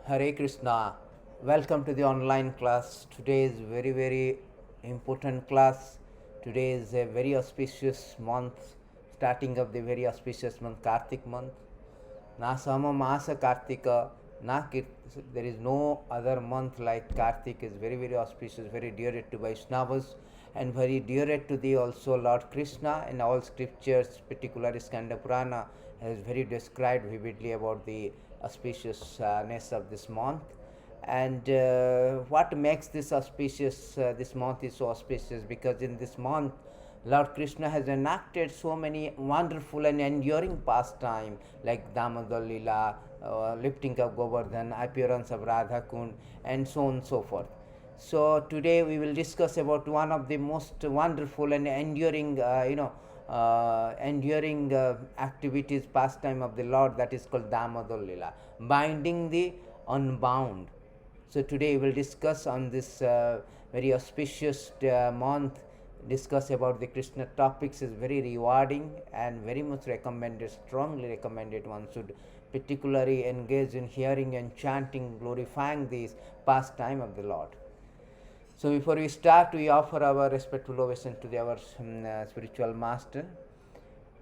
Hare Krishna. Welcome to the online class. Today is very important class. Today is a very auspicious month, starting of the very auspicious month, Kartik month. Na sama masa Kartika, there is no other month like Kartik. Is very auspicious, very dear to Vaishnavas, and very dear to the also Lord Krishna. In all scriptures, particularly Skanda Purana, has very described vividly about the auspiciousness of this month. And what makes this auspicious, this month is so auspicious, because in this month Lord Krishna has enacted so many wonderful and enduring pastime like Damodar Lila, lifting of Govardhan, appearance of Radha Kund, and so on and so forth. So today we will discuss about one of the most wonderful and enduring, activities, pastime of the Lord, that is called Damodar Lila, binding the unbound. So today we will discuss on this very auspicious month, discuss about the Krishna topics. Is very rewarding and very much recommended, strongly recommended. One should particularly engage in hearing and chanting, glorifying this pastime of the Lord. So before we start, we offer our respectful obeisance to our spiritual master.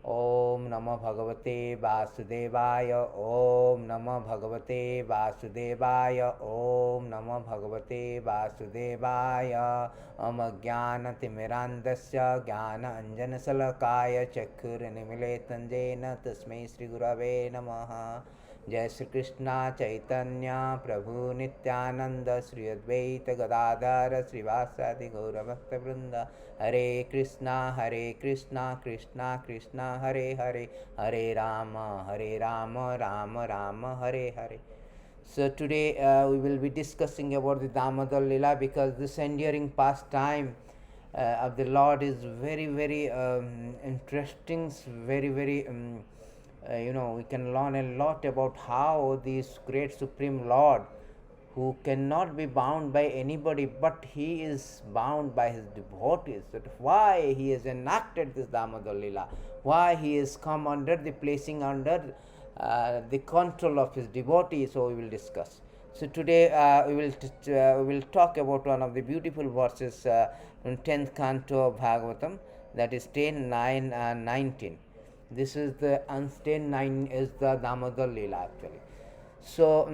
Om Namo Bhagavate Vasudevaya. Om Namo Bhagavate Vasudevaya. Om Namo Bhagavate Vasudevaya. Amagyanatimirandasya Jnana Anjana Salakaya Chakkhuranimiletanjena Tasmai Sri Gurave Namaha. जय श्री कृष्णा चैतन्य प्रभु नित्यानंद श्री अद्वैत गदाधर श्रीवासादि गौरभक्तवृंद हरे Krishna Krishna Krishna Hare Hare Hare Ram Ram Ram Hare Hare. So today we will be discussing about the Damodar Lila, because this enduring pastime of the Lord is very interesting, very we can learn a lot about how this great Supreme Lord, who cannot be bound by anybody, but he is bound by his devotees. That why he has enacted this Damodar Lila, why he has come under the placing under the control of his devotees. So we will discuss. So today we will talk about one of the beautiful verses in 10th canto of Bhagavatam, that is 10, 9 and 19. This is the unstained 9 is the Damodar Lila actually. So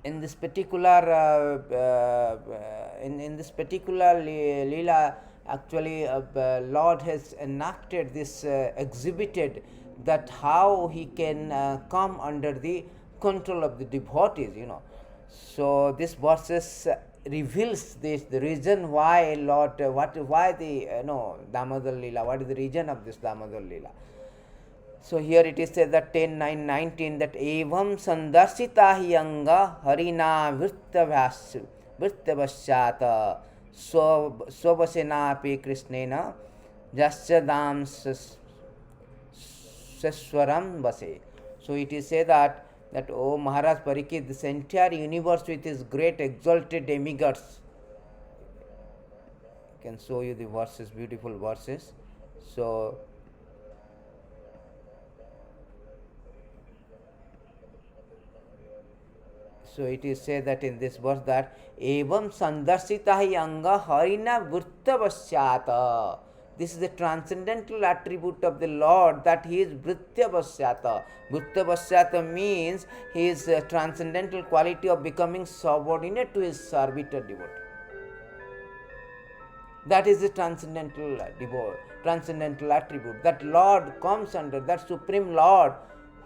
in this particular in this particular Lila, actually Lord has enacted this, exhibited that how he can come under the control of the devotees. So this verses reveals this, the reason why Lord, why the Damodar Lila, what is the reason of this Damodar Lila. So here it is said that 10, 9, 19, that evam sandarsita hi anga harina vrittavasyata swabasena krishnena jasya dam seswaram base. So it is said that O Maharaj Parikshit, this entire universe with his great exalted demigods. I can show you the verses, beautiful verses. So it is said that in this verse that evam sandarsita hi anga harina vrittavasyata. This is the transcendental attribute of the Lord, that he is Vrityavasyata. Vrityavasyata means his transcendental quality of becoming subordinate to his servitor devotee. That is the transcendental attribute. That Lord comes under, that Supreme Lord,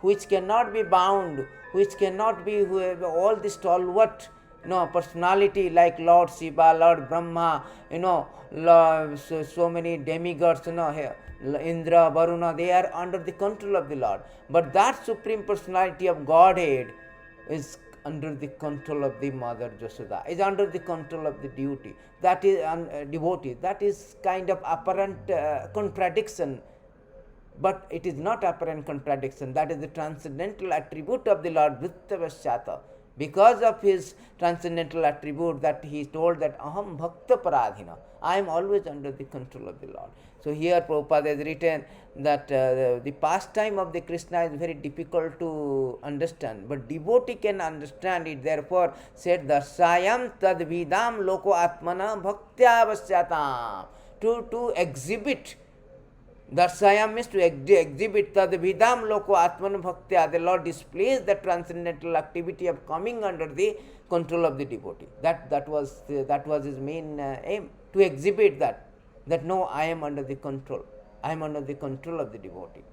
which cannot be bound, which cannot be all the stalwart personality like Lord Shiva, Lord Brahma, so many demigods, Indra, Varuna, they are under the control of the Lord. But that Supreme Personality of Godhead is under the control of the Mother Jasoda, is under the control of the devotee. That is devotee. That is kind of apparent contradiction. But it is not apparent contradiction. That is the transcendental attribute of the Lord, Vrittavasyata. Because of his transcendental attribute, that he told that aham bhakta paradhina, I am always under the control of the Lord. So here Prabhupada has written that the pastime of the Krishna is very difficult to understand, but devotee can understand it. Therefore said darsayam tad vidam loko atmana bhaktya vasyatam, to exhibit. Darsayam means to exhibit tad vidam loko atman bhaktya. The Lord displays the transcendental activity of coming under the control of the devotee. That was his main aim, to exhibit that no, I am under the control. I am under the control of the devotee.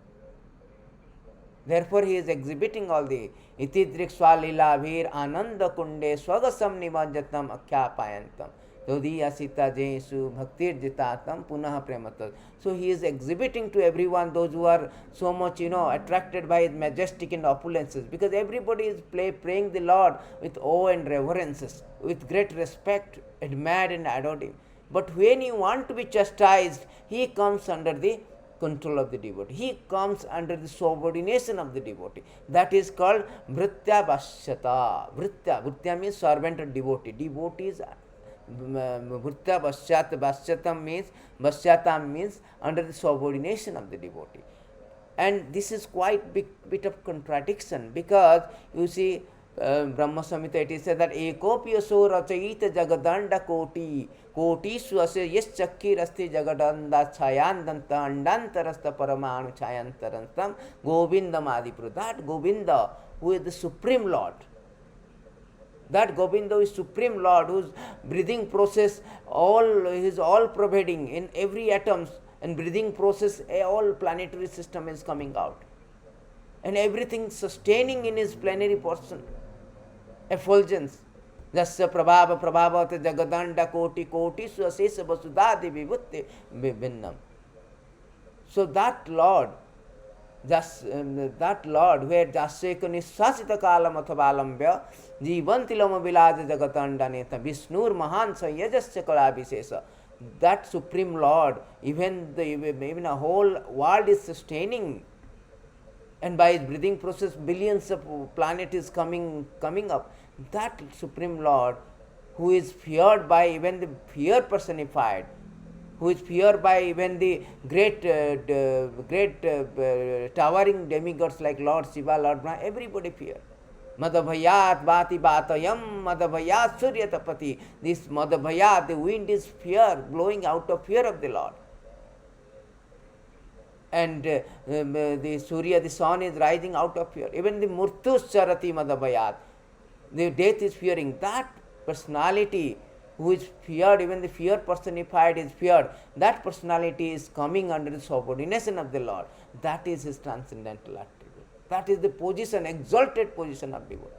Therefore he is exhibiting all the itidrik swalila vir ananda kunde swagasam nimanjatam akhyapayantam Dodiya Sita Jesu Bhaktir Jitatam Punaha Prematat. So he is exhibiting to everyone, those who are so much, attracted by his majestic and opulences, because everybody is praying the Lord with awe and reverences, with great respect, admired and adored him. But when you want to be chastised, he comes under the control of the devotee. He comes under the subordination of the devotee. That is called Vritya Vashyata. Vritya means servant or devotee. Devotees, Vritya Vashyatam means under the subordination of the devotee. And this is quite bit of contradiction, because you see, Brahma Samhita, it is said that Ekopi aso rachayita jagadanda koti swase yes chakki rasti jagadanda chayandanta andantarasta paramanu chayantarantam govindam adipru. That Govinda, who is the Supreme Lord, that Govinda is Supreme Lord, whose breathing process is all pervading in every atom, and breathing process, all planetary system is coming out, and everything sustaining in his plenary portion, effulgence. Jasya prabhava prabhavate jagadanda koti koti swasesa vasudadi vibhutti vinnam. So that Lord, where Jasyeka Nishasita Kalam Athavalambya Jivanti Lama Vilaja Jagatandaneta Vishnur Mahan Sayajasya Kalabhisesa, that Supreme Lord, even a whole world is sustaining, and by his breathing process billions of planet is coming up. That Supreme Lord, who is feared by even the fear personified, who is feared by even the great towering demigods like Lord Shiva, Lord Brahma, everybody fear. Madhavayat Bhati Bhatayam Madhavayat Suryatapati. This Madhavayat, the wind is fear, blowing out of fear of the Lord. And the Surya, the sun, is rising out of fear. Even the Murtus Charati Madhavayat, the death is fearing. That personality who is feared, even the fear personified is feared, that personality is coming under the subordination of the Lord. That is his transcendental attribute. That is the position, exalted position of devotee.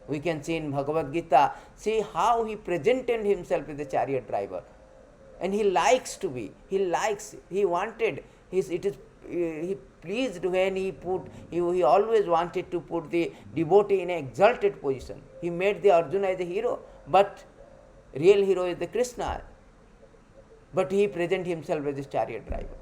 We can see in Bhagavad Gita, see how he presented himself as a chariot driver. And he likes to be, he wanted, he pleased when he always wanted to put the devotee in an exalted position. He made the Arjuna as a hero, but real hero is the Krishna. But he presents himself as a chariot driver.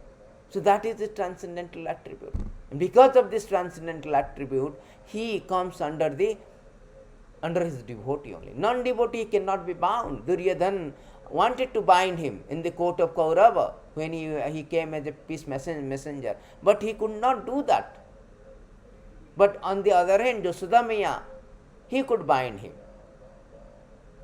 So that is the transcendental attribute. And because of this transcendental attribute, he comes under his devotee only. Non-devotee cannot be bound. Duryodhana wanted to bind him in the court of Kaurava when he came as a peace messenger. But he could not do that. But on the other hand, Yasodhamaya, he could bind him.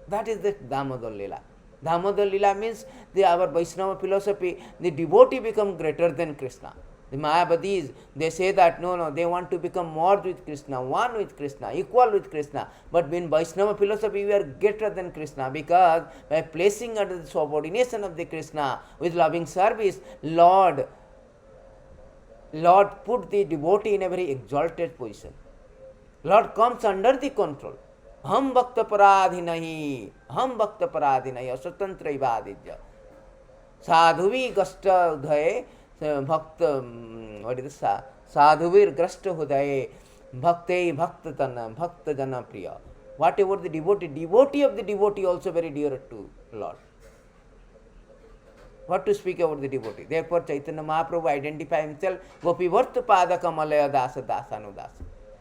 That is the Damodar Lila. Damodar Lila means our Vaishnava philosophy, the devotee become greater than Krishna. The Mayavadis, they say that no, they want to become more with Krishna, one with Krishna, equal with Krishna. But in Vaishnava philosophy, we are greater than Krishna, because by placing under the subordination of the Krishna with loving service, Lord put the devotee in a very exalted position. Lord comes under the control. हम भक्त पराधि नहीं, अस्वतंत्र इवादिज्य साधुवी गष्ट गए भक्त साधुवीर ग्रस्त हृदय भक्ते भक्त तन भक्त जन प्रिय. Whatever the devotee of the devotee also very dear to Lord. What to speak about the devotee? Therefore Chaitanya Mahaprabhu identified himself Gopi Vartu Pada Kamalaya Dasa Dasanudasa.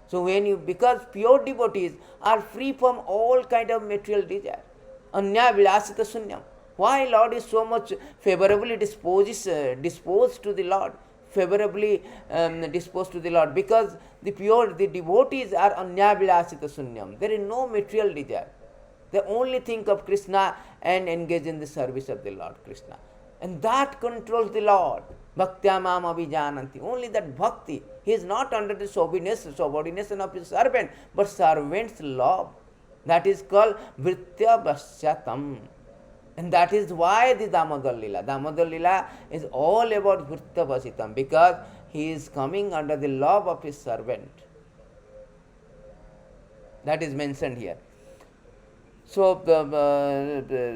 So when you, because pure devotees are free from all kind of material desire, anya vilasita sunyam. Why Lord is so much favorably disposed to the Lord, favorably disposed to the Lord? Because the devotees are anya vilasita sunyam. There is no material desire. They only think of Krishna and engage in the service of the Lord Krishna. And that controls the Lord. Bhaktya mam abhijananti. Only that bhakti. He is not under the subordination of his servant, but servant's love. That is called Vritya Vasyatam. And that is why the Damodar Lila is all about Vritya Vasyatam, because he is coming under the love of his servant. That is mentioned here. So,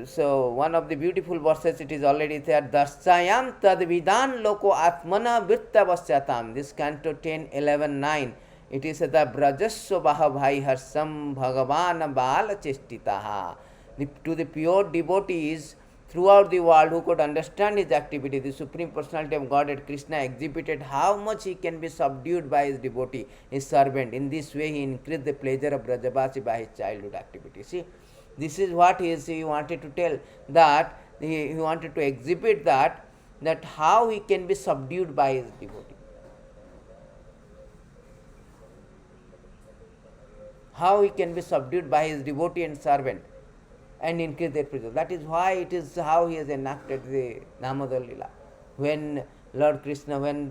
so one of the beautiful verses, it is already there. Darsayam tad vidan loko atmana vritta vasyatam. This canto 10, 11, 9. It is the brajasya bhai harsam bhagavan bala chestitaha. To the pure devotees throughout the world who could understand his activity, the Supreme Personality of Godhead Krishna exhibited how much he can be subdued by his devotee, his servant. In this way, he increased the pleasure of Brajabasi by his childhood activity. See, this is what he wanted to tell, that he wanted to exhibit that how he can be subdued by his devotee. How he can be subdued by his devotee and servant and increase their pleasure. That is why it is how he has enacted the Damodar Lila. When Lord Krishna, when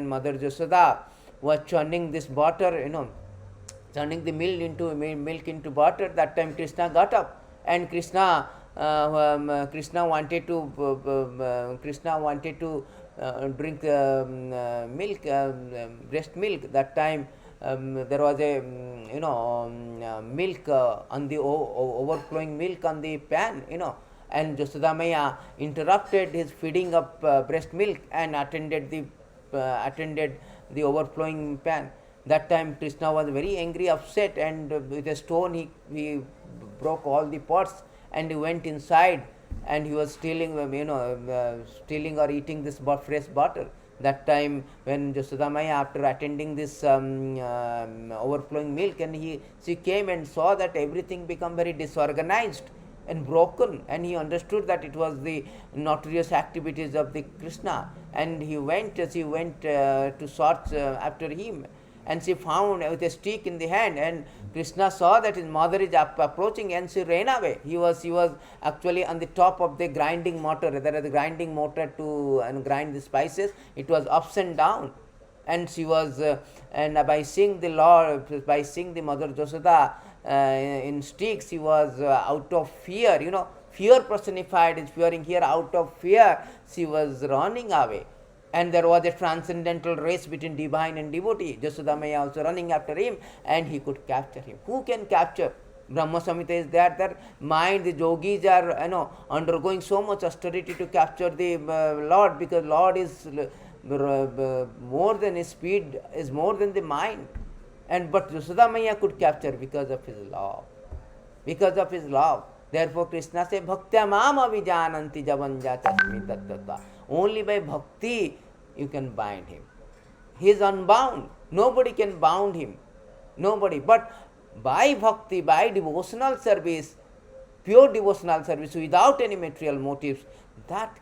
Mother Jasoda was churning this butter, turning the milk into butter, that time Krishna got up, and Krishna wanted to drink milk, breast milk. That time there was a milk on the overflowing milk on the pan, and Jasoda Maya interrupted his feeding of breast milk and attended the overflowing pan. That time Krishna was very angry, upset, and with a stone he broke all the pots, and he went inside, and he was stealing or eating this fresh butter. That time when Jasoda Maya, after attending this overflowing milk, and she came and saw that everything become very disorganized and broken, and he understood that it was the notorious activities of the Krishna, and she went to search after him. And she found with a stick in the hand, and Krishna saw that his mother is approaching, and she ran away. He was actually on the top of the grinding motor. There is a grinding motor to grind the spices. It was ups and down, and she was and by seeing the Mother Jasoda in sticks, she was out of fear. Fear personified is fearing here. Out of fear, she was running away. And there was a transcendental race between divine and devotee. Jasoda Maya also running after him, and he could capture him. Who can capture? Brahma Samhita is there. Their mind, the yogis are undergoing so much austerity to capture the Lord, because Lord is more than his speed, is more than the mind. But Jasoda Maya could capture because of his love. Because of his love. Therefore Krishna says, Bhaktya mam avijananti javanja chasmi tattva. Only by bhakti you can bind him. He is unbound. Nobody can bound him. Nobody. But by bhakti, by devotional service, pure devotional service without any material motives, that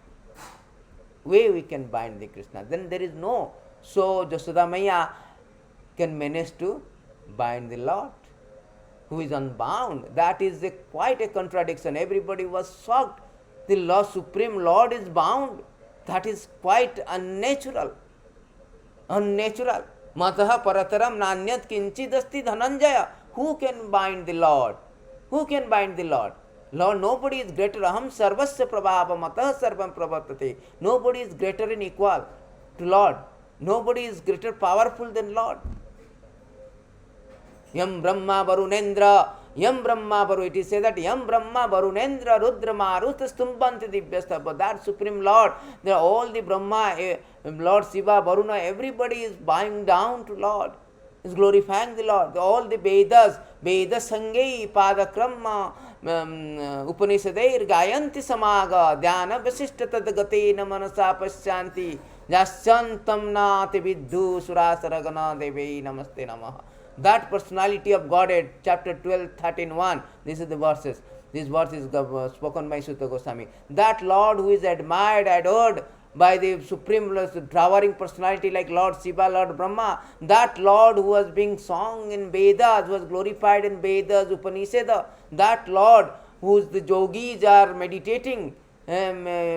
way we can bind the Krishna. Then there is no. So Jasoda Maya can manage to bind the Lord, who is unbound. That is quite a contradiction. Everybody was shocked. The Lord, Supreme Lord is bound. That is quite unnatural. Unnatural. Mataha parataram nanyat kinchidasti dhananjaya. Who can bind the Lord? Who can bind the Lord? Lord, nobody is greater. Aham sarvasya prabhava matah sarvam prabhatate. Nobody is greater and equal to Lord. Nobody is greater powerful than Lord. Yam Brahma Varunendra, Yam Brahma Varu. It is said that Yam Brahma Varunendra Rudra Maruta Stumbhanti Divyastha. But that Supreme Lord, all the Brahma, Lord Shiva, Varuna, everybody is bowing down to Lord, is glorifying the Lord. All the Vedas, Veda Sangai, Padakrama, Upanishadair, Gayanti Samaga, Dhyana Vasishtha Tadagate Namanasa Pasyanti, Jasyantam Nati Vidhu Surasaragana Devi Namaste Namaha. That personality of Godhead, chapter 12, 13:1. This is the verses. This verse is spoken by Sutta Goswami. That Lord who is admired, adored by the supreme towering personality like Lord Shiva, Lord Brahma, that Lord who was being sung in Vedas, was glorified in Vedas, Upanishad, that Lord whose the yogis are meditating, dhyana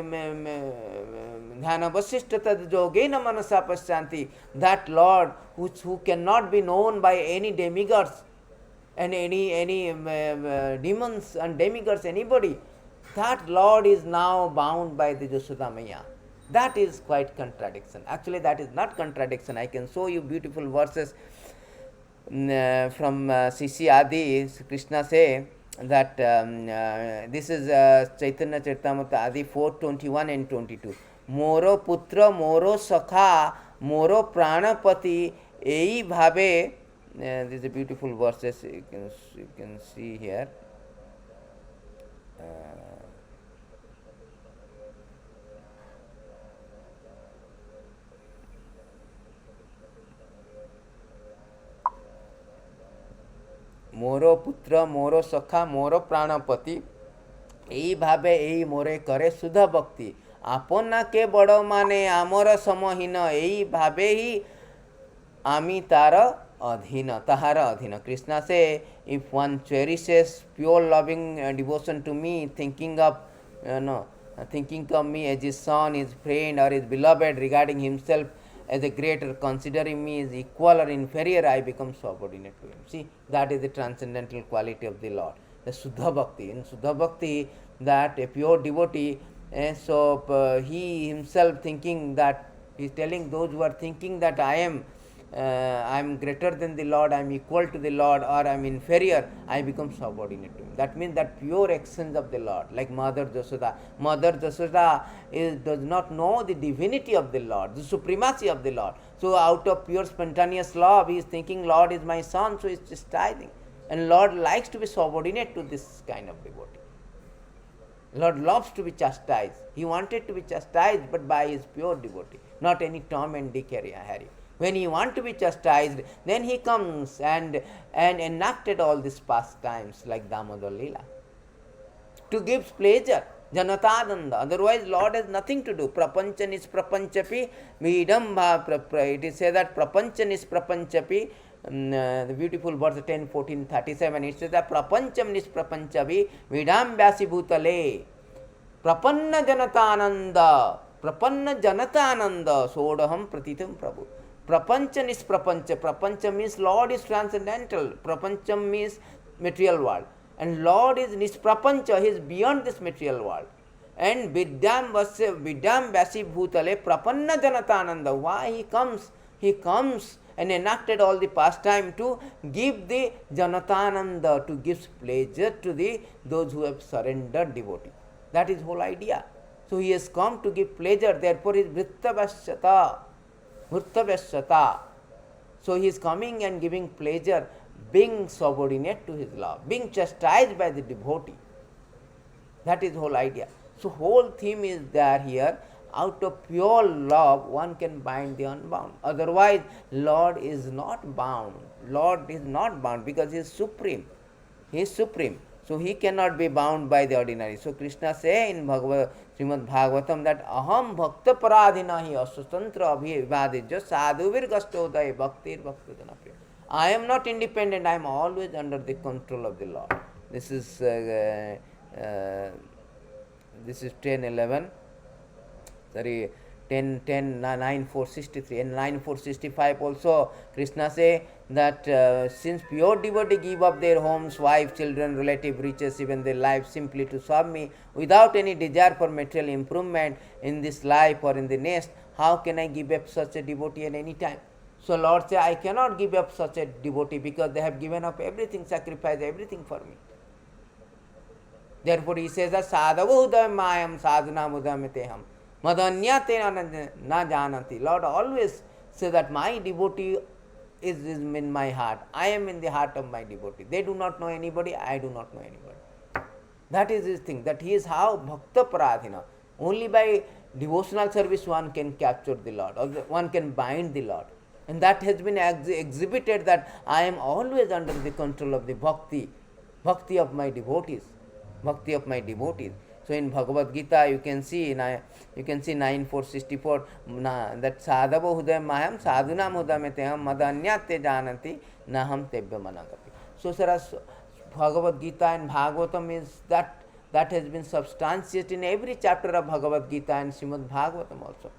vasishtha tad yogena manasa pasyanti, that Lord who cannot be known by any demigods and any demons and demigods, anybody, that Lord is now bound by the Yashoda Maya. That is quite contradiction. Actually, that is not contradiction. I can show you beautiful verses from Sisi Adi. Krishna say that this is Chaitanya Charitamrita Adi 4:21 and 22. Moro putra, moro sakha, moro pranapati, ei bhave. These are beautiful verses you can see here. मोरो पुत्र मोरो सखा मोरो प्राणपति এই ভাবে এই মোরে করে শুদ্ধ ভক্তি আপনাকে বড় মানে আমর সমহীন এই ভাবে হি আমি তার অধীন তাহার অধীন Krishna say if one cherishes pure loving devotion to me thinking of me as his son, his friend or his beloved, regarding himself as a greater, considering me as equal or inferior, I become subordinate to him. See, that is the transcendental quality of the Lord, the Suddha Bhakti. In Suddha Bhakti, that a pure devotee, he himself thinking that, he is telling those who are thinking that I am greater than the Lord, I am equal to the Lord, or I am inferior, I become subordinate to him. That means that pure essence of the Lord, like Mother Jashoda. Mother Jashoda does not know the divinity of the Lord, the supremacy of the Lord. So out of pure spontaneous love, he is thinking, Lord is my son, so he is chastising. And Lord likes to be subordinate to this kind of devotee. Lord loves to be chastised. He wanted to be chastised, but by his pure devotee, not any Tom and Dick, Harry. When he wants to be chastised, then he comes and enacted all these pastimes like Damodar Leela to give pleasure, Janatananda. Otherwise, Lord has nothing to do. Prapanchan is prapanchapi, vidambha. It is said that prapanchan is prapanchapi. The beautiful verse 10, 14, 37. It says that prapancham is prapanchapi, vidambyasi bhutale. Prapanna Janatananda. Prapanna Janatananda. Sodaham pratitam prabhu. Prapanchan is prapancha. Prapancha means Lord is transcendental. Prapancham means material world. And Lord is nisprapancha, he is beyond this material world. And Vidyam Vyasi Bhutale Prapanna Janatananda. Why he comes? He comes and enacted all the pastime to give the Janatananda, to give pleasure to those who have surrendered devotee. That is whole idea. So he has come to give pleasure, therefore he is Vrittavasyata. Vrittavasyata. So he is coming and giving pleasure, being subordinate to his love, being chastised by the devotee. That is whole idea. So whole theme is there here. Out of pure love, one can bind the unbound. Otherwise, Lord is not bound. Lord is not bound because he is supreme. He is supreme. So he cannot be bound by the ordinary. So Krishna say in Srimad Bhagavatam that aham bhakta paradhinahi aswatantra abhivadijya sadhuvir gastodaya bhaktir bhaktadana priya. I am not independent, I am always under the control of the Lord. This is 10:11. Sorry, 9:463 and 9:465 also Krishna say that since pure devotee give up their homes, wife, children, relative, riches, even their life simply to serve me without any desire for material improvement in this life or in the next, how can I give up such a devotee at any time? So Lord say, I cannot give up such a devotee because they have given up everything, sacrificed everything for me. Therefore he says that sadhava udamayam sadhana udamiteham madanyate na janati. Lord always says that my devotee is in my heart. I am in the heart of my devotee. They do not know anybody, I do not know anybody. That is his thing, that he is how bhakta paradhina. Only by devotional service one can capture the Lord, or one can bind the Lord. And that has been exhibited, that I am always under the control of the bhakti, bhakti of my devotees, bhakti of my devotees. So in Bhagavad Gita, you can see 9.464 that sadhavo hudayam maham sadhunam hudamete madanyate jananti naham tebya managapi. So Saras Bhagavad Gita and Bhagavatam is that has been substantiated in every chapter of Bhagavad Gita and Srimad Bhagavatam also.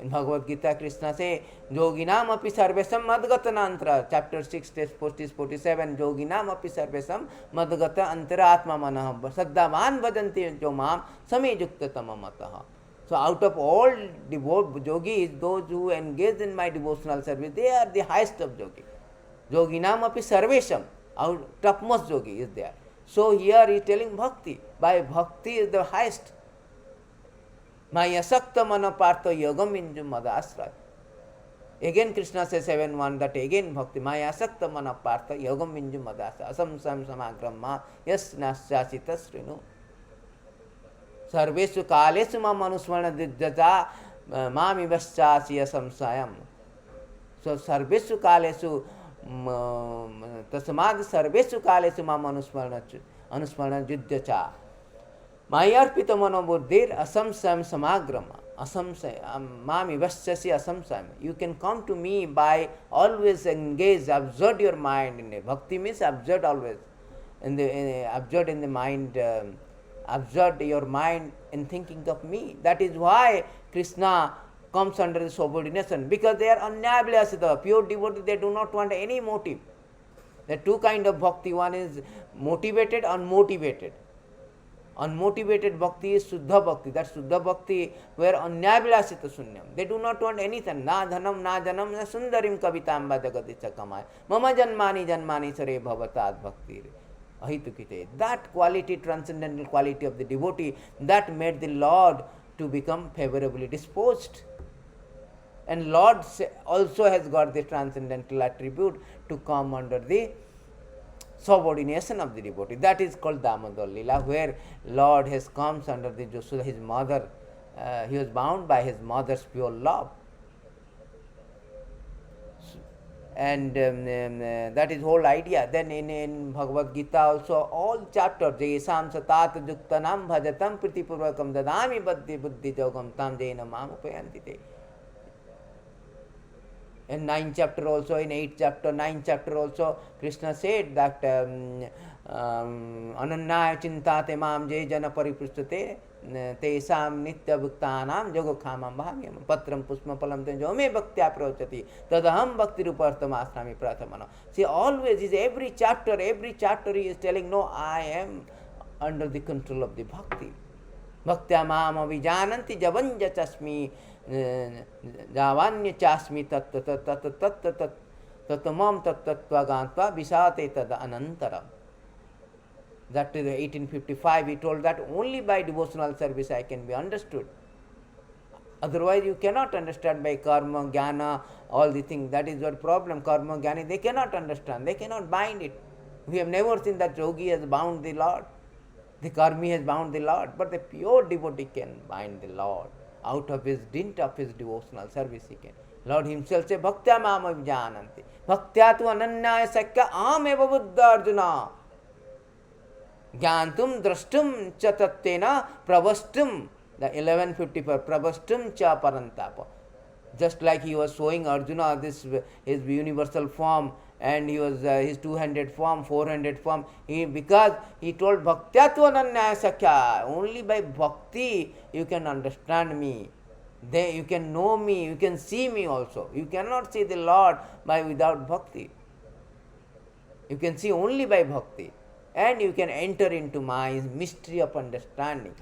In Bhagavad Gita, Krishna say, Yoginam api sarvesam madgata antara. Chapter 6, text 47, Yoginam api sarvesam madgata antara atma manah. Saddhavan vajanti jo mam same yukta tamamataha. So out of all yogis, those who engage in my devotional service, they are the highest of yogi. Yoginam api sarvesam, topmost yogi is there. So here he is telling bhakti. By bhakti is the highest. Maya sakta manapartha yogam inju madasra. Again Krishna says 7.1 that again bhakti. Maya sakta manapartha yogam inju madasra. Asam sam samagramma yas nasyasita srinu. Sarvesu kalesu ma manusmana dijjata mami vaschasi asamsayam. So sarvesu kalesu tasmad sarvesu kalesu ma manusmana jujjacha. Mayarpita manobuddhir asamsayam samagrama. Mami vaschasi asamsayam. You can come to me by always engage, absorb your mind in it. Bhakti means absorb always. Absorb in the mind, absorb your mind in thinking of me. That is why Krishna comes under the subordination, because they are anyabhyasita, pure devotee, they do not want any motive. There are two kinds of bhakti. One is motivated, unmotivated. Unmotivated bhakti is Suddha Bhakti. That Suddha Bhakti where anyabhyasita sunyam. They do not want anything. Na dhanam, na janam, na sundarim kavitamba jagadicha kamaya. Mama janmani sare bhavatad bhakti. Ahitukite. That quality, transcendental quality of the devotee, that made the Lord to become favorably disposed. And Lord also has got the transcendental attribute to come under the subordination of the devotee. That is called Damodar Lila, where Lord has come under the Josuda, his mother. He was bound by his mother's pure love. And that is whole idea. Then in Bhagavad Gita also, all chapters, Jesam satat juktanam bhajatam pritipurvakam dadami buddhi jogam tam jena mamupayantite. In 9th chapter also, in 8th chapter, 9th chapter also, Krishna said that anannaya chintate mam je jana paripristate tesam nitya bhuktanam jogo khamam bhagyam patram pushma palam jo me bhaktya prochati tadaham bhakti rupartam asnami prathamana. See, always is every chapter he is telling, no, I am under the control of the bhakti. Bhaktya mam avijananti javanja chasmi javanya chasmi tatamam tattva gantva visate tad anantaram. That is 1855, he told that only by devotional service I can be understood. Otherwise you cannot understand by karma, jnana, all the things. That is your problem. Karma, jnana, they cannot understand, they cannot bind it. We have never seen that yogi has bound the Lord, the karmi has bound the Lord, but the pure devotee can bind the Lord. Out of his dint of his devotional service he can. Lord himself says, Bhaktya mam avijananti. Bhaktya tu ananyaya sakya aham eva buddha arjuna. Jnantum drashtum cha tattena pravastum. The 1154, pravastum cha parantapa. Just like he was showing Arjuna this his universal form, and he was his 200 form, 400 form. Because he told Bhaktya tu ananyaya sakya. Only by bhakti you can understand me. You can know me, you can see me also. You cannot see the Lord without bhakti. You can see only by bhakti. And you can enter into my mystery of understanding.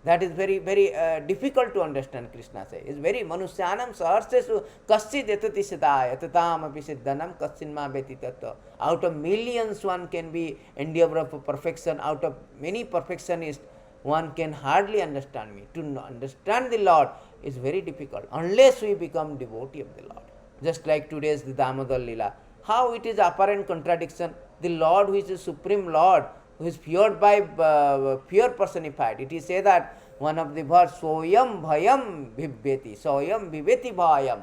That is very, very difficult to understand, Krishna says. It's very manusyanam saharsesu kaschid yatati siddhaya yatatam api siddhanam kaschinma beti tattva. Out of millions one can be endeavor for perfection. Out of many perfectionists, one can hardly understand me. To understand the Lord is very difficult unless we become devotee of the Lord. Just like today's the Damodar Lila. How it is apparent contradiction. The Lord who is the Supreme Lord, who is pure by pure personified. It is said that one of the verse, Soyam Bhayam Bhibhyati, Soyam Bhiveti Bhayam.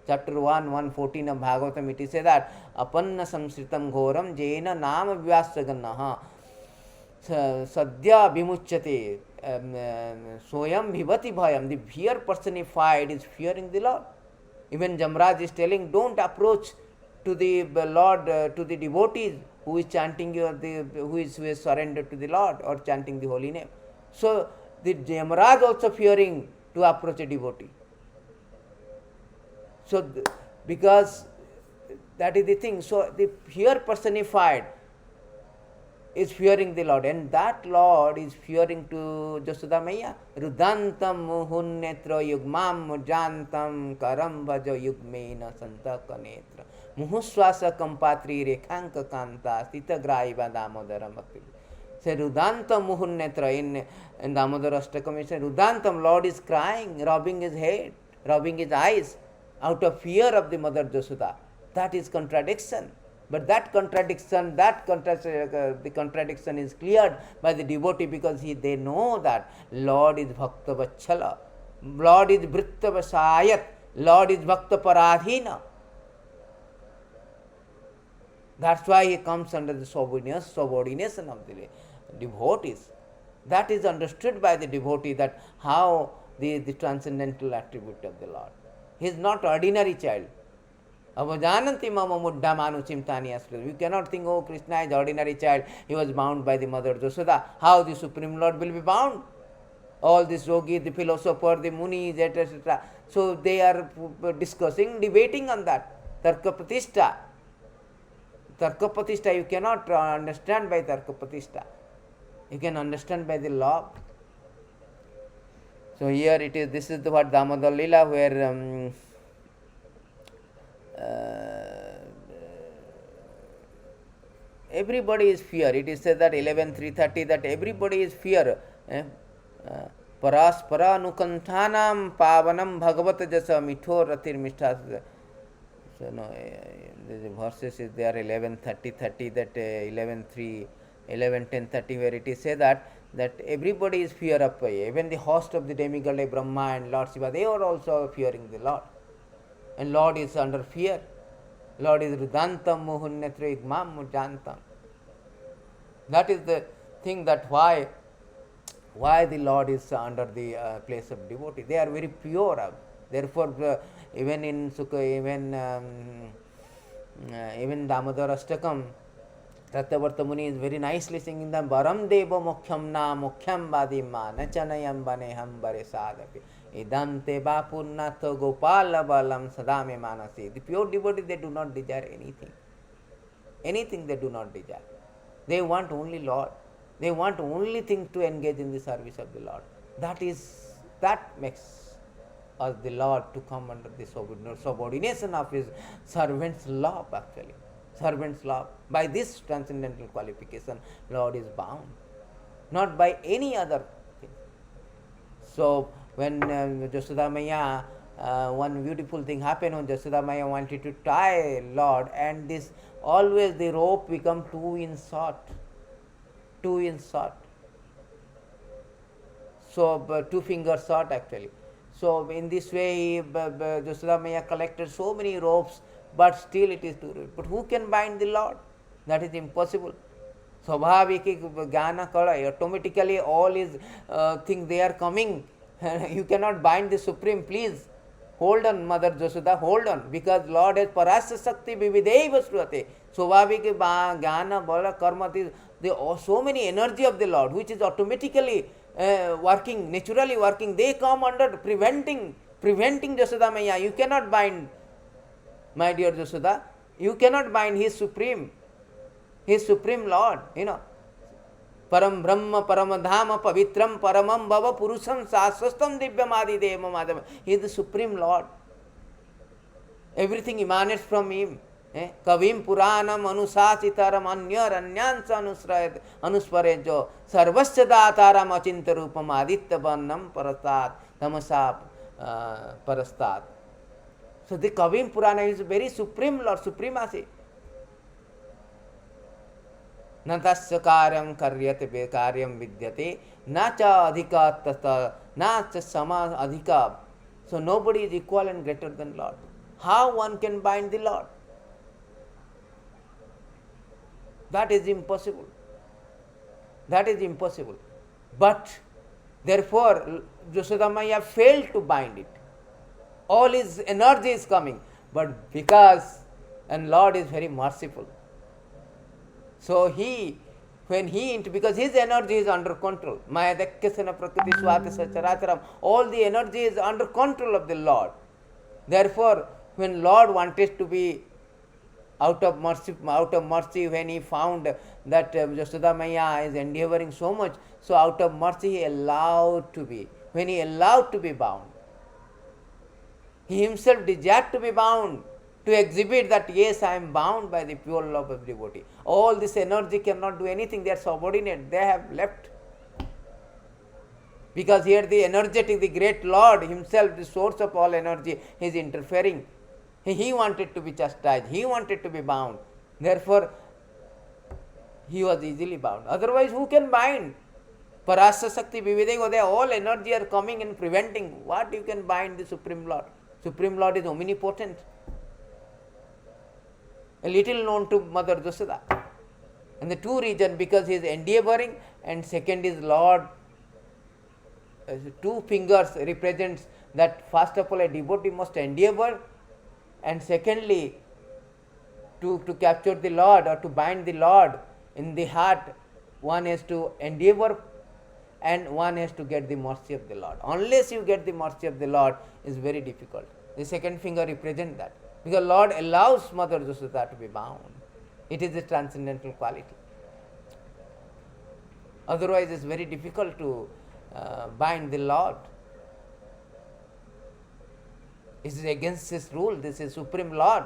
chapter 1, 114 of Bhagavatam, it is said that apanna samsritam ghoram jena nama vyasaganaha sadhya vimuchyate soyam bhivati bhayam. The fear personified is fearing the Lord. Even Jamraj is telling, don't approach to the Lord, to the devotees who is chanting who is surrendered to the Lord or chanting the holy name. So the Jamraj also fearing to approach a devotee. So because that is the thing. So the fear personified is fearing the Lord, and that Lord is fearing to Jasoda Maya. Rudantam muhunnetra yugmam mujantam karam bhajo yugmena santaka netra muhuswasa kampatri rekhanka kanta stita graiva damodaram bhakti. Say Rudantam muhunnetra in Damodara Ashtakam, it says Rudantam, Lord is crying, rubbing his head, rubbing his eyes out of fear of the mother Jasoda. That is contradiction. But that contradiction, the contradiction is cleared by the devotee, because they know that Lord is Bhakta Vachala, Lord is Vritta Vasayat, Lord is Bhakta Paradhina. That's why he comes under the subordination of the devotees. That is understood by the devotee, that how the transcendental attribute of the Lord. He is not ordinary child. Avajananti mama muddha manu chimtani astra. You cannot think, oh, Krishna is ordinary child, he was bound by the mother Jasoda. How the Supreme Lord will be bound? All these yogis, the philosopher, the munis, etc. So they are discussing, debating on that. Tarka Pratishtha. Tarka Pratishtha you cannot understand by Tarka Pratishtha. You can understand by the law. So here it is, this is what Damodar Lila, where everybody is fear. It is said that 11.330 that everybody is fear. Paraspara nukanthanam pavanam bhagavat jasa mitho ratir mishta. So no, the verses is there 11.30 that 11.3, 11.10.30 where it is said that everybody is fear of even the host of the demigod like Brahma and Lord Shiva, they are also fearing the Lord. And Lord is under fear. Lord is Rudantam Muhunnetra Igmam Mujantam. That is the thing, that why the Lord is under the place of devotee. They are very pure. Therefore, even in Sukha, even Damodar Ashtakam, Tattvavarta Muni is very nicely singing them. Varam Deva Mokhyam Na Mokhyam Vadima Nachanayam Baneham Bare Sadapi. Idante Bapurnatha Gopala Balam Sadame Manasi. The pure devotees, they do not desire anything. Anything they do not desire. They want only Lord. They want only thing to engage in the service of the Lord. That makes us the Lord to come under the subordination of his servant's love, actually. Servant's love. By this transcendental qualification, Lord is bound. Not by any other thing. So, when Jasoda Maya, one beautiful thing happened when Jasoda Maya wanted to tie Lord, and this always the rope become 2 inch short. 2 inch short. So 2 fingers short actually. So in this way, Jasoda Maya collected so many ropes, but still it is too rope. But who can bind the Lord? That is impossible. Swabhaviki Jnana Kala, automatically all his things they are coming. You cannot bind the Supreme, please. Hold on, Mother Jasoda, hold on. Because Lord has Parasya Sakti Vivideva Sruvate. Swabhaviki Jnana Bala Karma, there are so many energy of the Lord, which is automatically working, naturally working. They come under preventing Jasoda Maya. You cannot bind, my dear Jasoda. You cannot bind his Supreme Lord, Param Brahma, Param Dhama, Pavitram, Paramam Bhava, Purusham, Saswastam, Divyam Adi Deva Madhava. He is the Supreme Lord. Everything emanates from him. Kavim Puranam Anusachitaram Anyar Anyansa Anusparejo Sarvasya Dataram Achinta Rupam Aditya Varnam Parastat Tamasa Parastat. So the Kavim Purana is very supreme Lord, supremacy. न तस्य कार्यं कर्यते बेकार्यं विद्यते न च अधिका तथा न च समा अधिका. So nobody is equal and greater than Lord. How one can bind the Lord? That is impossible. That is impossible. But therefore, Yashoda Maya failed to bind it. All his energy is coming, but because, and Lord is very merciful. So because his energy is under control. Mayadakyasana prakriti swati sacharacharam. All the energy is under control of the Lord. Therefore, when Lord wanted to be out of mercy, when he found that Yashoda Maya is endeavoring so much, so out of mercy he allowed to be. When he allowed to be bound, he himself desired to be bound, to exhibit that yes, I am bound by the pure love of devotee. All this energy cannot do anything, they are subordinate, they have left. Because here the energetic, the great Lord himself, the source of all energy, is interfering. He wanted to be chastised, he wanted to be bound. Therefore, he was easily bound. Otherwise, who can bind? Parasya Shakti Vividego, they all energy are coming and preventing. What you can bind the Supreme Lord? Supreme Lord is omnipotent. A little known to Mother Yashoda. And the two reasons, because he is endeavoring, and second is Lord. Two fingers represents that first of all a devotee must endeavor, and secondly to capture the Lord or to bind the Lord in the heart, one has to endeavor and one has to get the mercy of the Lord. Unless you get the mercy of the Lord, is very difficult. The second finger represents that. Because Lord allows Mother Yashoda to be bound. It is a transcendental quality. Otherwise, it is very difficult to bind the Lord. This is against his rule. This is Supreme Lord.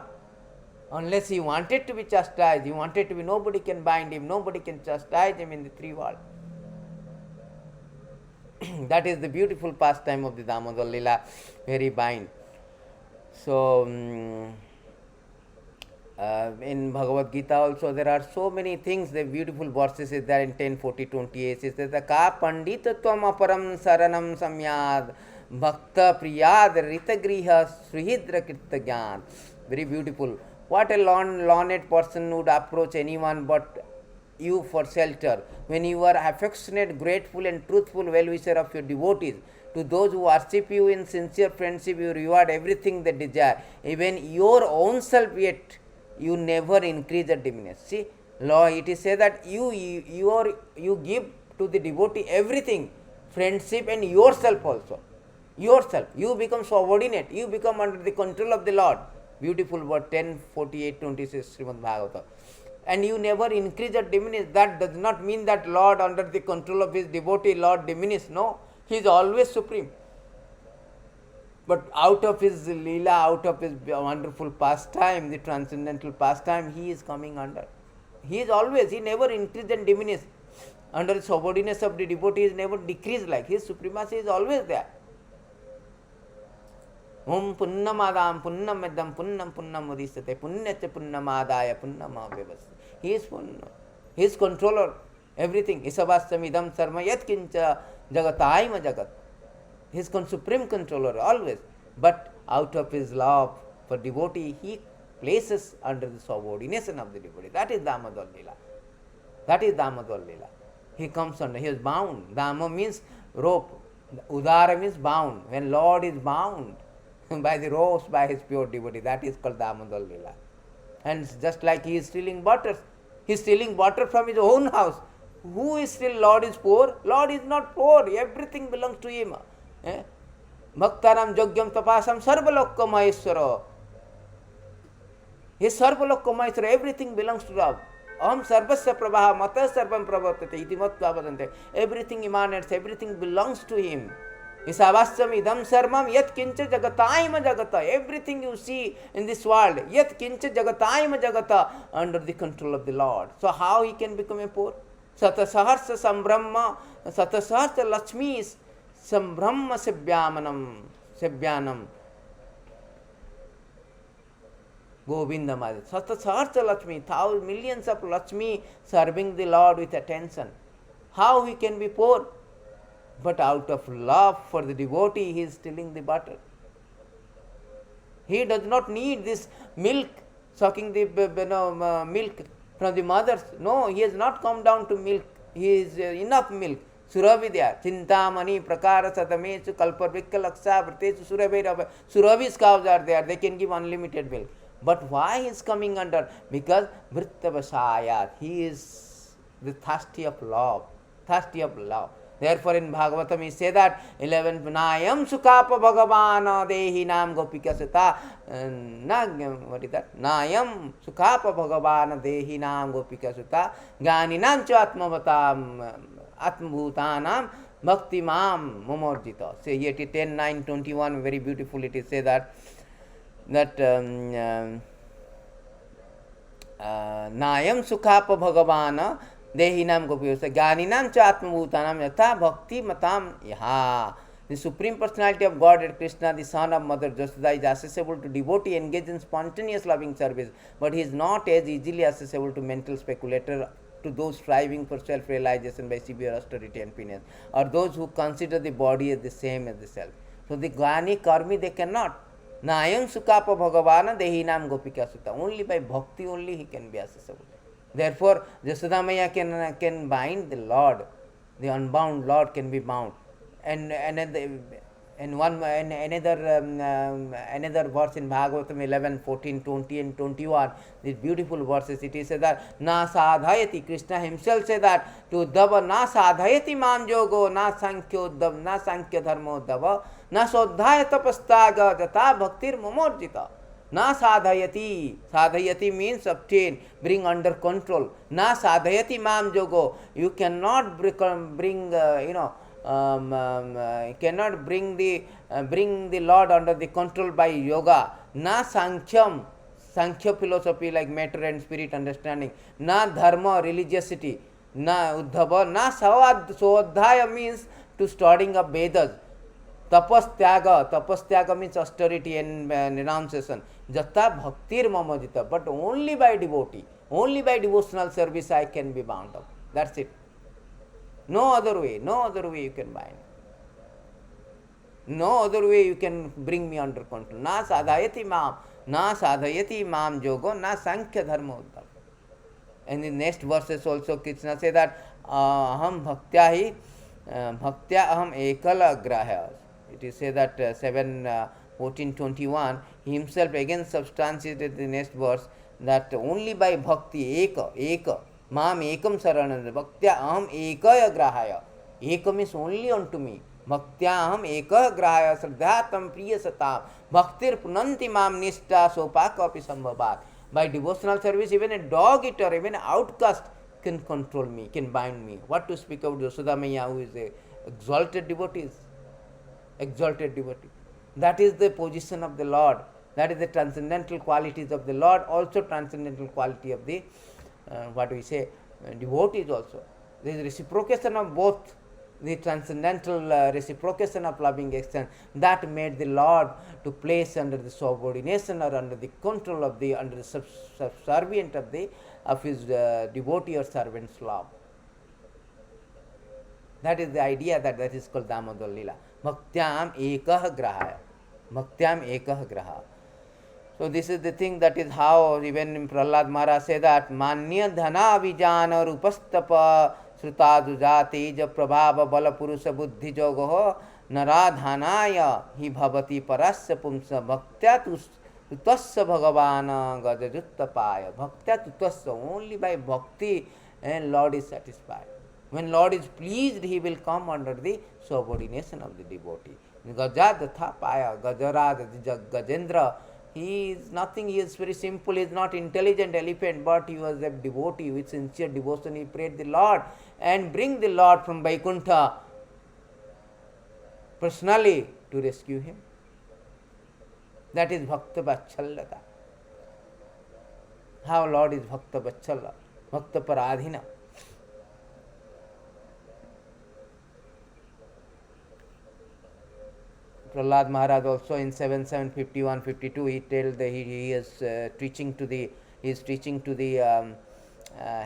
Unless he wanted to be chastised, he wanted to be, nobody can bind him, nobody can chastise him in the three worlds. That is the beautiful pastime of the Damodar Lila, very bind. So, in Bhagavad Gita also there are so many things, the beautiful verses is there in 10:40-28. It says, Ka panditatvam aparam saranam samyad bhakta priyad ritagriha srihidra kirtagyan. Very beautiful. What a learned person would approach anyone but you for shelter. When you are affectionate, grateful and truthful well-wisher of your devotees, to those who worship you in sincere friendship, you reward everything they desire. Even your own self, yet you never increase or diminish. See, Lord, it is said that you give to the devotee everything, friendship and yourself also. Yourself, you become subordinate, you become under the control of the Lord. Beautiful word, 10:48-26 Srimad Bhagavatam. And you never increase or diminish. That does not mean that Lord under the control of his devotee, Lord diminish. No, he is always supreme. But out of his Leela, out of his wonderful pastime, the transcendental pastime, he is coming under. He is always, he never increased and diminished. Under the subordinateness of the devotee, he is never decreased, like his supremacy is always there. Om punnamadam punnamedam punnam punnam udisate punnacha punnamadaya punnamavyavasya. He is punna. He is controller. Everything. Isavastamidam sarma yat kincha jagataima jagat. He is supreme controller always. But out of his love for devotee, he places under the subordination of the devotee. That is Damodar Lila. That is Damodar Lila. He comes under, he is bound. Dama means rope. Udara means bound. When Lord is bound by the ropes by his pure devotee, that is called Damodar Lila. And just like he is stealing butter, he is stealing butter from his own house. Who is still Lord is poor? Lord is not poor. Everything belongs to him. Bhaktaram Jogyam Tapasam Sarvalokka Maheshwara. He is Sarvalokka Maheshwara. Everything belongs to Lord. Aham Sarvasya Prabha Mata Sarvam Pravartate Iti Matva Vadante. Everything emanates, everything belongs to him. Isavasyam idam sarmam yat kincha jagatayama jagata. Everything you see in this world, yat kincha jagatayama jagata, under the control of the Lord. So how he can become a poor? Satasaharsa sambrahma, satasaharsa lakshmi sambrahma sebhyanam. Govinda Maharaj. Satasaharsa Lakshmi, thousands, millions of Lakshmi serving the Lord with attention. How he can be poor? But out of love for the devotee, he is stealing the butter. He does not need this milk, sucking the milk from the mothers. No, he has not come down to milk. He is enough milk. Surabhi there. Chintamani prakara satamesu kalparvikka laksa vrtesu surabhi. Surabhi's cows are there. They can give unlimited milk. But why he is coming under? Because vrittavasayat. He is the thirsty of love. Thirsty of love. Therefore in Bhagavatam he say that 11th Nayam Sukapa Bhagavana Dehi Nam Gopika Sutta. What is that? Nayam Sukapa Bhagavana Dehi Nam Gopika Sutta. Ganinam Cha Atmavatam Atmabhutanam Bhakti Mam Momorjita. Say here 10, 9, 21, very beautiful it is say that Nayam Sukhapa Bhagavana Dehinam Gopyosa Ganinam cha Atmabhutanam Yatha Bhakti Matam Yaha. The Supreme Personality of Godhead Krishna, the son of Mother Jasoda, is accessible to devotee engaged in spontaneous loving service, but he is not as easily accessible to mental speculator, to those striving for self-realization by severe austerity and penance, or those who consider the body as the same as the self. So the Gani Karmi they cannot. Nayam Sukapa Bhagavana Dehinam Gopika Sutta. Only by bhakti only he can be accessible. Therefore, Jasoda Maya can bind the Lord, the unbound Lord can be bound. And another verse in Bhagavatam 11, 14, 20 and 21, these beautiful verses, it is said that Na sadhayati, Krishna himself said that to Uddhava, Na sadhayati mam yogo, na sankhya uddhav, na sankhya dharma uddhava, na sodhaya tapastaga, jata bhaktir momorjita. Na sadhayati. Sadhayati means obtain, bring under control. Na sadhayati mam yogo. You cannot bring cannot bring the Lord under the control by yoga. Na sankhyam, sankhya philosophy like matter and spirit understanding. Na dharma, religiosity. Na uddhava. Na sodhaya means to studying of Vedas. Tapastyaga means austerity and renunciation. Jata bhaktir mamajita. But only by devotee, only by devotional service I can be bound up. That's it. No other way you can bind. No other way you can bring me under control. Na sadhayati mam yogo, na sankhya dharma uddhav. And in next verses also Krishna say that aham bhaktya aham ekala grahya. It is said that 7, 14, 21, he himself again substantiated the next verse that only by bhakti, eka, mam ekam saranam, bhaktya aham ekaya grahaya. Eka means only unto me. Bhaktya aham ekaya grahaya, sardhatam priya satam, bhaktir punanti mam nishta sopaka api sambhavat. By devotional service, even a dog eater, even an outcast can control me, can bind me. What to speak of Jasoda Maya, who is a exalted devotee? Exalted devotee. That is the position of the Lord. That is the transcendental qualities of the Lord, also transcendental quality of the, devotees also. There is reciprocation of both, the transcendental reciprocation of loving action that made the Lord to place under the subordination or under the control of the, under the subservient of his devotee or servant's love. That is the idea that is called Damodar Lila. Bhaktyam ekah grahaya. Bhaktyam ekah graha. So this is the thing, that is how even Prahlad Maharaj say that Manya dhana vijana rupastapa srutadu jati ja prabhava bala purusha buddhi jogo naradhanaya hi bhavati parasya pumsa bhaktya tutasya bhagavana gajajuttapaya. Bhaktya tutasya, only by bhakti and Lord is satisfied. When Lord is pleased, he will come under the subordination of the devotee. Gajadhatha paya, Gajarad, Gajendra, he is nothing, he is very simple, he is not intelligent elephant, but he was a devotee with sincere devotion. He prayed the Lord and bring the Lord from Vaikuntha personally to rescue him. That is Bhakta Vachallata. How Lord is Bhakta Vachalla, Bhakta Paradhina. Prahlad Maharaj also in 7, 51, 52, he tells that he is teaching to the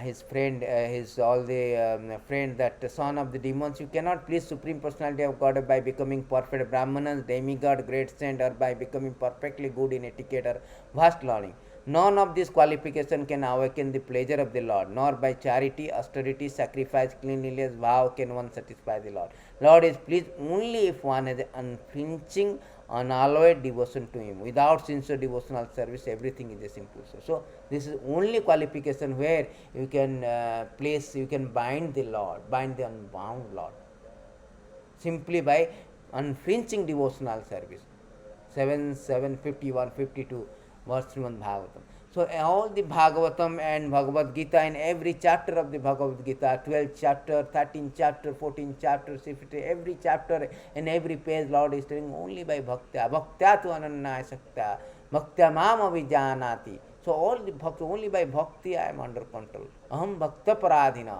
his friend, his all the friend, that the son of the demons. You cannot please Supreme Personality of God by becoming perfect Brahmanas, demigod, great saint, or by becoming perfectly good in etiquette or vast learning. None of these qualifications can awaken the pleasure of the Lord, nor by charity, austerity, sacrifice, cleanliness, vow can one satisfy the Lord. Lord is pleased only if one has unflinching, unalloyed devotion to Him. Without sincere devotional service, everything is a simple soul. So this is only qualification where you can place, you can bind the Lord, bind the unbound Lord, simply by unflinching devotional service. 751 52 verse Srimad Bhagavatam. So all the Bhagavatam and Bhagavad Gita, in every chapter of the Bhagavad Gita, 12th chapter, 13th chapter, 14th chapter, 15th, every chapter and every page Lord is telling only by bhaktya. Bhaktya tu ananya sakta. Bhaktya mam avijanati. So all the bhakti, only by bhakti I am under control. Aham bhakta paradhina.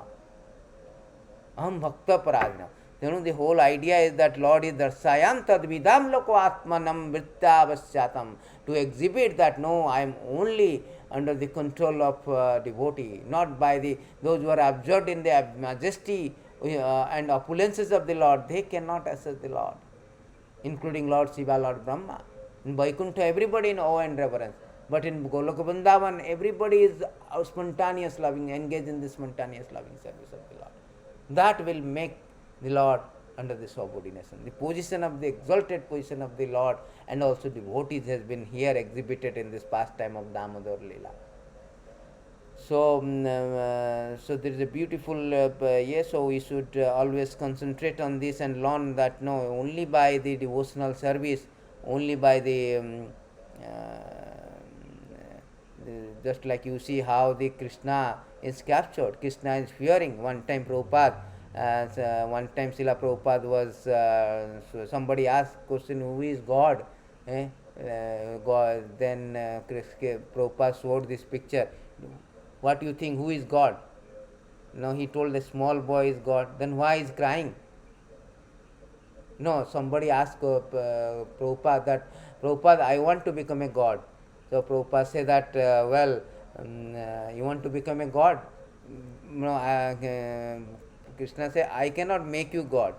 Aham bhakta paradhina. You know, the whole idea is that Lord is darsayam tadvidam loko atmanam vrittavasyatam, to exhibit that no, I am only under the control of devotee, not by the those who are absorbed in the majesty and opulences of the Lord. They cannot assess the Lord, including Lord Shiva, Lord Brahma. In Vaikuntha, everybody in awe and reverence. But in Goloka Vrindavan, everybody is spontaneous loving, engaged in the spontaneous loving service of the Lord. That will make the Lord under the subordination. The position of the exalted position of the Lord and also devotees has been here exhibited in this pastime of Damodar Leela. So, so there is a beautiful, yes, so we should always concentrate on this and learn that no, only by the devotional service, only by the just like you see how the Krishna is captured. Krishna is fearing. One time Prabhupada, one time Srila Prabhupada was, so somebody asked question, who is God? God. Then Prabhupada showed this picture. What do you think, who is God? No, he told the small boy is God. Then why is crying? No, somebody asked Prabhupada that, Prabhupada, I want to become a God. So Prabhupada said that, you want to become a God? No, Krishna said, I cannot make you God.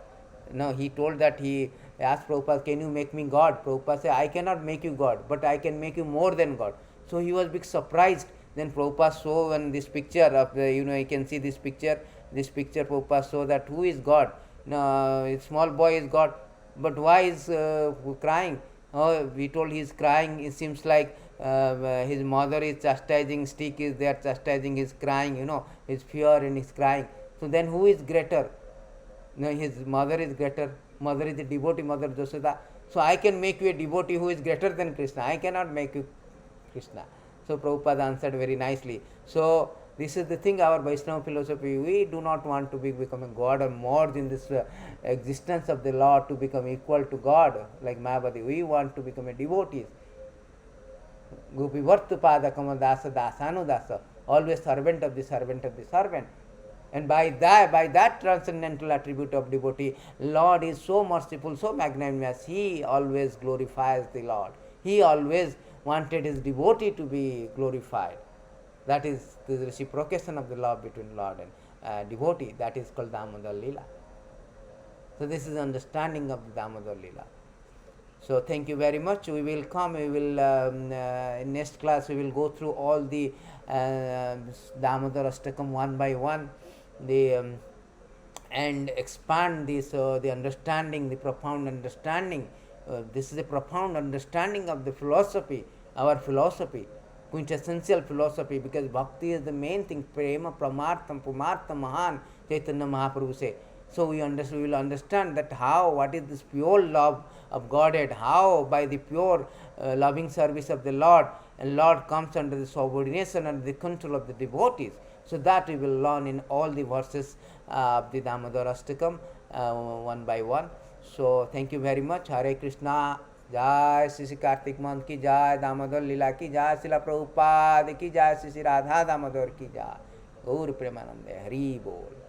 No, he told that, he asked Prabhupada, can you make me God? Prabhupada said, I cannot make you God, but I can make you more than God. So he was big surprised. Then Prabhupada saw when this picture of the, you can see this picture Prabhupada saw that who is God? No, a small boy is God, but why is crying? Oh, we told he is crying. It seems like his mother is chastising, stick is there chastising, is crying, his fear and his crying. So then who is greater? No, his mother is greater. Mother is the devotee, Mother Josoda. So I can make you a devotee who is greater than Krishna. I cannot make you Krishna. So Prabhupada answered very nicely. So this is the thing, our Vaishnava philosophy. We do not want to become a God or merge in this existence of the Lord to become equal to God like Mayavadi. We want to become a devotee. Gopi Vartu Pada Kama Dasa Dasanu Dasa. Always servant of the servant of the servant. And by that transcendental attribute of devotee, Lord is so merciful, so magnanimous. He always glorifies the Lord. He always wanted his devotee to be glorified. That is the reciprocation of the love between Lord and devotee. That is called Damodar Leela. So this is understanding of the Damodar Leela. So thank you very much. We will in next class we will go through all the Damodar Ashtakam one by one, and expand this, the understanding, the profound understanding. This is a profound understanding of the philosophy, our philosophy, quintessential philosophy, because bhakti is the main thing. Prema pramartham pumartham mahan, Chaitanya Mahaprabhu say. So we will understand that what is this pure love of Godhead, how by the pure loving service of the Lord, and Lord comes under the subordination and the control of the devotees. So that we will learn in all the verses of the Damodar Ashtakam one by one. So thank you very much. Hare Krishna. जय Shri Shri Kartik month की जय, दामोदर लीला की जय, शिला प्रभुपाद की जय, श्री श्री राधा दामोदर की जय, गौर प्रेमानंद हरि बोल।